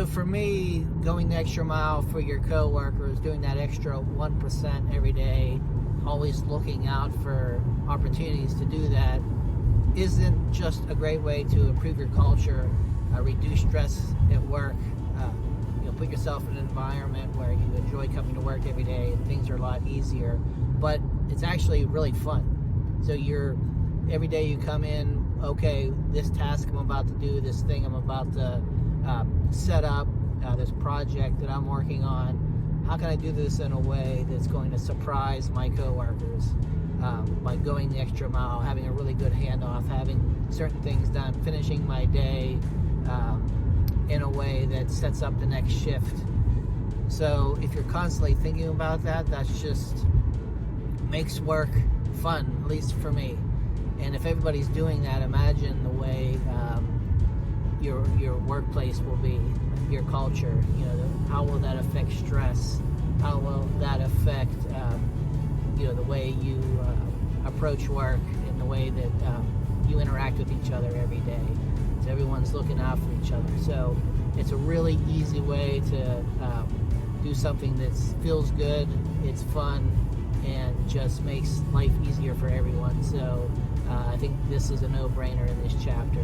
So for me, going the extra mile for your coworkers, doing that extra 1% every day, always looking out for opportunities to do that, isn't just a great way to improve your culture, reduce stress at work, put yourself in an environment where you enjoy coming to work every day and things are a lot easier, but it's actually really fun. So every day you come in, okay, this task I'm about to do, this thing I'm about to set up, this project that I'm working on, how can I do this in a way that's going to surprise my coworkers by going the extra mile, having a really good handoff, having certain things done, finishing my day in a way that sets up the next shift. So if you're constantly thinking about that, that's just makes work fun, at least for me. And if everybody's doing that, imagine the way your workplace will be, your culture. How will that affect stress? How will that affect the way you approach work and the way that you interact with each other every day? So everyone's looking out for each other. So it's a really easy way to do something that feels good, it's fun, and just makes life easier for everyone. So I think this is a no-brainer in this chapter.